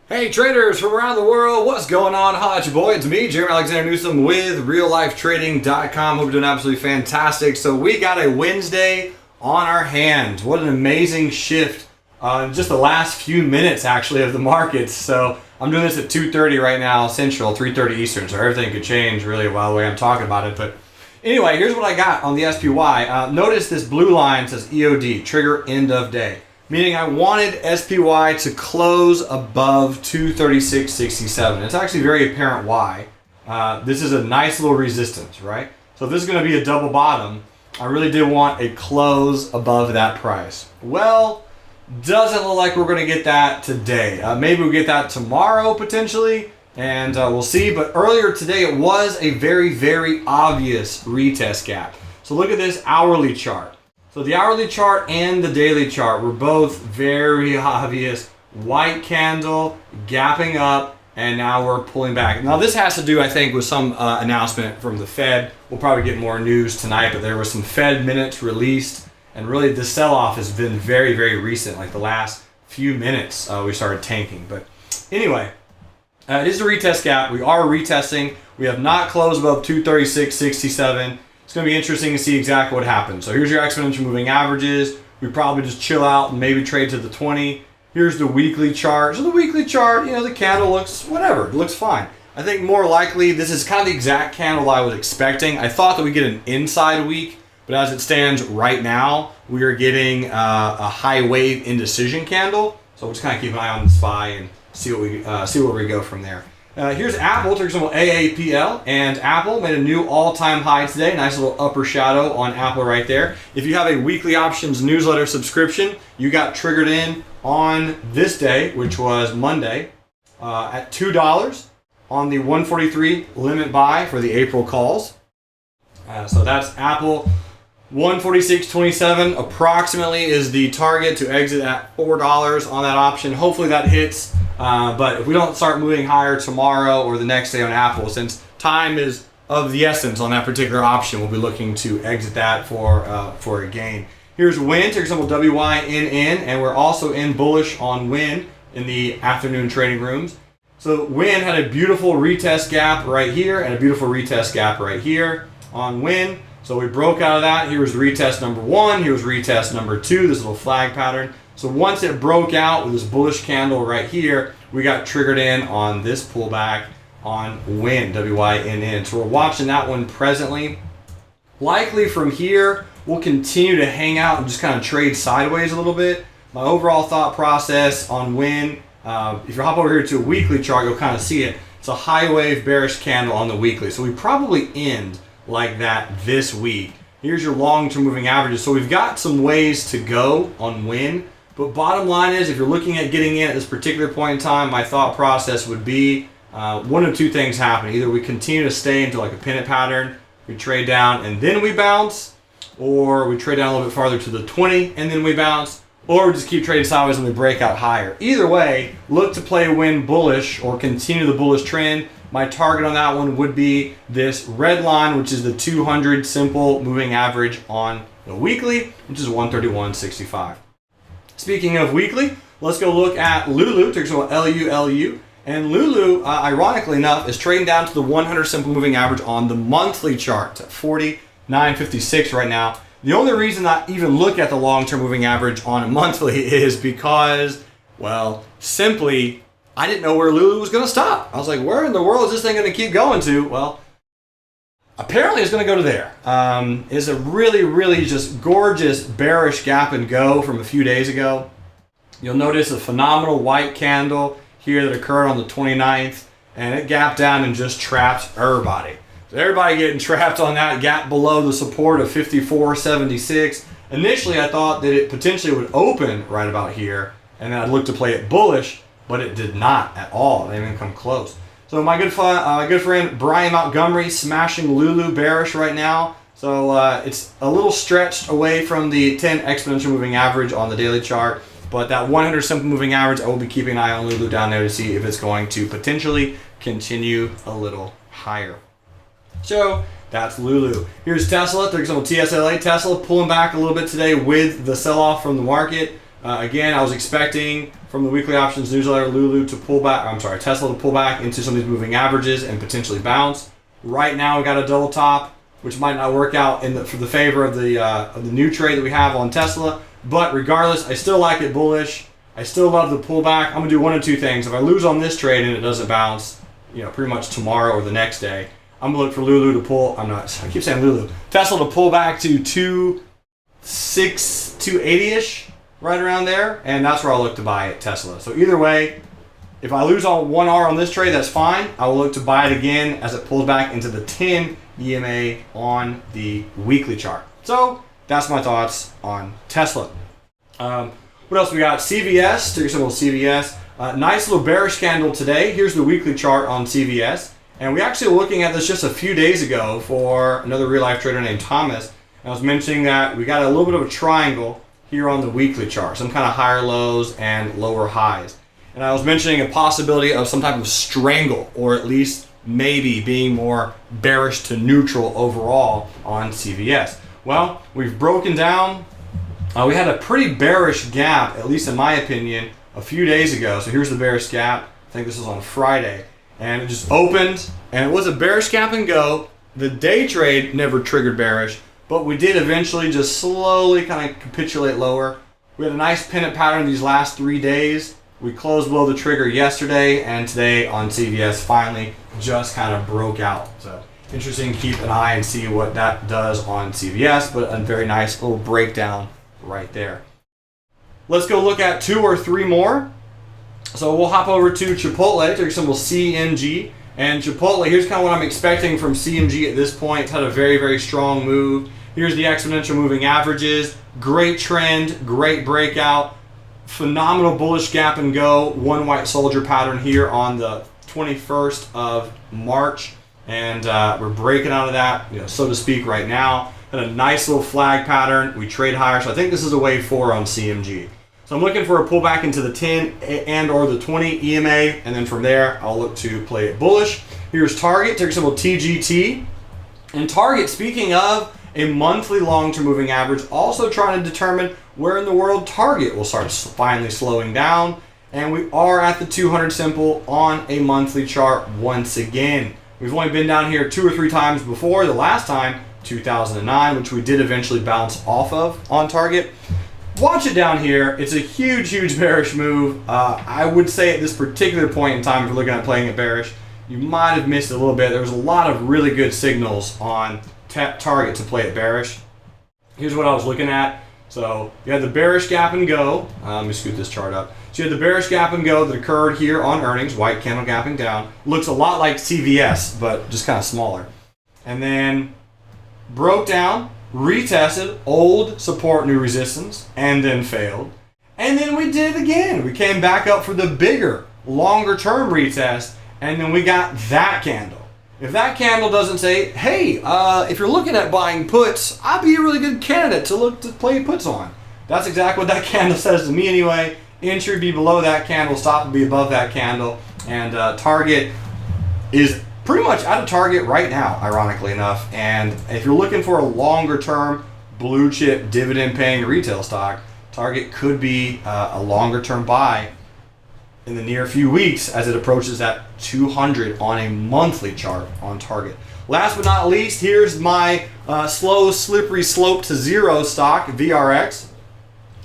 Hey traders from around the world, what's going on? Holla at your boy, it's me, Jeremy Alexander Newsom with reallifetrading.com. Hope you're doing absolutely fantastic. So we got a Wednesday on our hands. What an amazing shift in just the last few minutes actually of the markets. So I'm doing this at 2:30 right now Central, 3:30 Eastern, so everything could change really while the way I'm talking about it. But anyway, here's what I got on the SPY. Notice this blue line says EOD, trigger end of day. Meaning I wanted SPY to close above 236.67. It's actually very apparent why. This is a nice little resistance, right? So if this is going to be a double bottom, I really did want a close above that price. Well, doesn't look like we're going to get that today. Maybe we'll get that tomorrow potentially, and we'll see. But earlier today, it was a very, very obvious retest gap. So look at this hourly chart. So the hourly chart and the daily chart were both very obvious. White candle, gapping up, and now we're pulling back. Now this has to do, I think, with some announcement from the Fed. We'll probably get more news tonight, but there were some Fed minutes released, and really the sell-off has been very, very recent. Like the last few minutes, we started tanking. But anyway, it is a retest gap. We are retesting. We have not closed above 236.67. It's going to be interesting to see exactly what happens. So here's your exponential moving averages. We probably just chill out and maybe trade to the 20. Here's the weekly chart. So the weekly chart, the candle looks whatever. It looks fine. I think more likely this is kind of the exact candle I was expecting. I thought that we'd get an inside week, but as it stands right now, we are getting a high wave indecision candle. So we'll just kind of keep an eye on the SPY and see where we go from there. Here's Apple, ticker symbol AAPL, and Apple made a new all-time high today. Nice little upper shadow on Apple right there. If you have a weekly options newsletter subscription, you got triggered in on this day, which was Monday, at $2 on the 143 limit buy for the April calls. So that's Apple. 146.27 approximately is the target to exit at $4 on that option. Hopefully that hits. But if we don't start moving higher tomorrow or the next day on Apple, since time is of the essence on that particular option, we'll be looking to exit that for a gain. Here's WIN, ticker symbol WYNN, and we're also in bullish on WIN in the afternoon trading rooms. So WIN had a beautiful retest gap right here and a beautiful retest gap right here on WIN. So we broke out of that. Here was retest number one. Here was retest number two, this little flag pattern. So once it broke out with this bullish candle right here, we got triggered in on this pullback on WIN, WYNN. So we're watching that one presently. Likely from here, we'll continue to hang out and just kind of trade sideways a little bit. My overall thought process on WIN, if you hop over here to a weekly chart, you'll kind of see it. It's a high wave bearish candle on the weekly. So we probably end like that this week. Here's your long-term moving averages. So we've got some ways to go on WIN. But bottom line is, if you're looking at getting in at this particular point in time, my thought process would be one of two things happen. Either we continue to stay into like a pennant pattern, we trade down and then we bounce, or we trade down a little bit farther to the 20 and then we bounce, or we just keep trading sideways and we break out higher. Either way, look to play WIN bullish or continue the bullish trend. My target on that one would be this red line, which is the 200 simple moving average on the weekly, which is 131.65. Speaking of weekly, let's go look at Lulu, ticker symbol LULU. And Lulu, ironically enough, is trading down to the 100 simple moving average on the monthly chart at 49.56 right now. The only reason I even look at the long-term moving average on a monthly is because, well, simply, I didn't know where Lulu was going to stop. I was like, where in the world is this thing going to keep going to? Well, apparently it's going to go to there. It's a really, really just gorgeous bearish gap and go from a few days ago. You'll notice a phenomenal white candle here that occurred on the 29th, and it gapped down and just trapped everybody. So everybody getting trapped on that gap below the support of 54.76. Initially, I thought that it potentially would open right about here, and then I'd look to play it bullish, but it did not at all. It didn't even come close. So my good friend Brian Montgomery smashing Lulu bearish right now. So it's a little stretched away from the 10 exponential moving average on the daily chart. But that 100 simple moving average, I will be keeping an eye on Lulu down there to see if it's going to potentially continue a little higher. So that's Lulu. Here's Tesla, ticker symbol TSLA. Tesla pulling back a little bit today with the sell-off from the market. Again, I was expecting from the weekly options newsletter, Tesla to pull back into some of these moving averages and potentially bounce. Right now we got a double top, which might not work out for the favor of the new trade that we have on Tesla. But regardless, I still like it bullish. I still love the pullback. I'm gonna do one of two things. If I lose on this trade and it doesn't bounce, pretty much tomorrow or the next day, I'm gonna look for Tesla to pull back to 280-ish, right around there, and that's where I'll look to buy it, Tesla. So either way, if I lose on 1R on this trade, that's fine. I will look to buy it again as it pulls back into the 10 EMA on the weekly chart. So that's my thoughts on Tesla. What else we got? CVS, ticker symbol CVS. Nice little bearish candle today. Here's the weekly chart on CVS. And we actually were looking at this just a few days ago for another real life trader named Thomas. I was mentioning that we got a little bit of a triangle here on the weekly chart, some kind of higher lows and lower highs. And I was mentioning a possibility of some type of strangle, or at least maybe being more bearish to neutral overall on CVS. Well, we've broken down. We had a pretty bearish gap, at least in my opinion, a few days ago. So here's the bearish gap. I think this was on Friday. And it just opened, and it was a bearish gap and go. The day trade never triggered bearish, but we did eventually just slowly kind of capitulate lower. We had a nice pennant pattern these last 3 days. We closed below the trigger yesterday, and today on CVS finally just kind of broke out. So interesting to keep an eye and see what that does on CVS, but a very nice little breakdown right there. Let's go look at 2 or 3 more. So we'll hop over to Chipotle, ticker symbol CMG. And Chipotle, here's kind of what I'm expecting from CMG at this point. It's had a very, very strong move. Here's the exponential moving averages. Great trend, great breakout. Phenomenal bullish gap and go. One white soldier pattern here on the 21st of March. And we're breaking out of that, so to speak, right now. Had a nice little flag pattern. We trade higher. So I think this is a wave 4 on CMG. So I'm looking for a pullback into the 10 and or the 20 EMA, and then from there, I'll look to play it bullish. Here's Target, ticker symbol TGT. And Target, speaking of a monthly long-term moving average, also trying to determine where in the world Target will start finally slowing down. And we are at the 200 simple on a monthly chart once again. We've only been down here 2 or 3 times before. The last time, 2009, which we did eventually bounce off of on Target. Watch it down here. It's a huge, huge bearish move. I would say at this particular point in time, if you're looking at playing it bearish, you might have missed it a little bit. There was a lot of really good signals on Target to play it bearish. Here's what I was looking at. So you had the bearish gap and go. Let me scoot this chart up. So you had the bearish gap and go that occurred here on earnings, white candle gapping down. Looks a lot like CVS, but just kind of smaller. And then broke down, retested old support, new resistance, and then failed. And then we did it again. We came back up for the bigger, longer term retest, and then we got that candle. If that candle doesn't say, hey, if you're looking at buying puts, I'd be a really good candidate to look to play puts on. That's exactly what that candle says to me anyway. Entry be below that candle, stop would be above that candle, and Target is pretty much out of Target right now, ironically enough. And if you're looking for a longer term blue chip dividend paying retail stock, Target could be a longer term buy in the near few weeks as it approaches that 200 on a monthly chart on Target. Last but not least, here's my slow slippery slope to zero stock, VRX.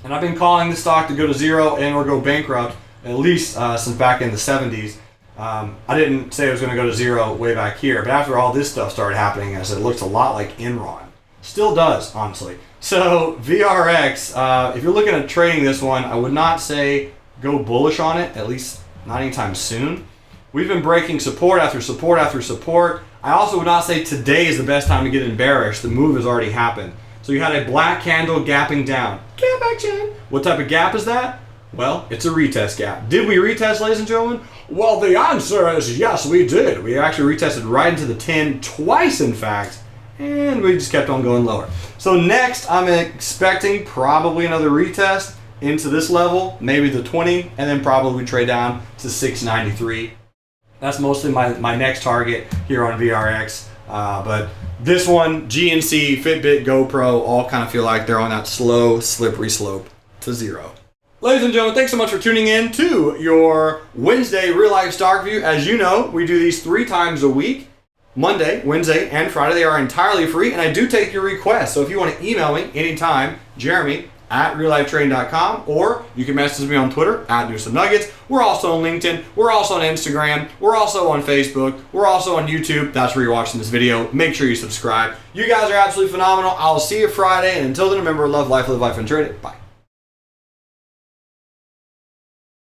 And I've been calling this stock to go to zero and or go bankrupt at least since back in the 70s. I didn't say it was going to go to zero way back here, but after all this stuff started happening, I said it looks a lot like Enron. Still does, honestly. So VRX, if you're looking at trading this one, I would not say go bullish on it, at least not anytime soon. We've been breaking support after support after support. I also would not say today is the best time to get in bearish. The move has already happened. So you had a black candle gapping down. Gap action. What type of gap is that? Well, it's a retest gap. Did we retest, ladies and gentlemen? Well, the answer is yes, we did. We actually retested right into the 10 twice, in fact, and we just kept on going lower. So next, I'm expecting probably another retest into this level, maybe the 20, and then probably trade down to 693. That's mostly my next target here on VRX. But this one, GNC, Fitbit, GoPro, all kind of feel like they're on that slow, slippery slope to zero. Ladies and gentlemen, thanks so much for tuning in to your Wednesday real life stock review. As you know, we do these 3 times a week. Monday, Wednesday, and Friday. They are entirely free, and I do take your requests. So if you want to email me anytime, Jeremy@reallifetraining.com, or you can message me on Twitter @NewsomeNuggets. We're also on LinkedIn. We're also on Instagram. We're also on Facebook. We're also on YouTube. That's where you're watching this video. Make sure you subscribe. You guys are absolutely phenomenal. I'll see you Friday, and until then, remember, love life, live life, and trade it. Bye.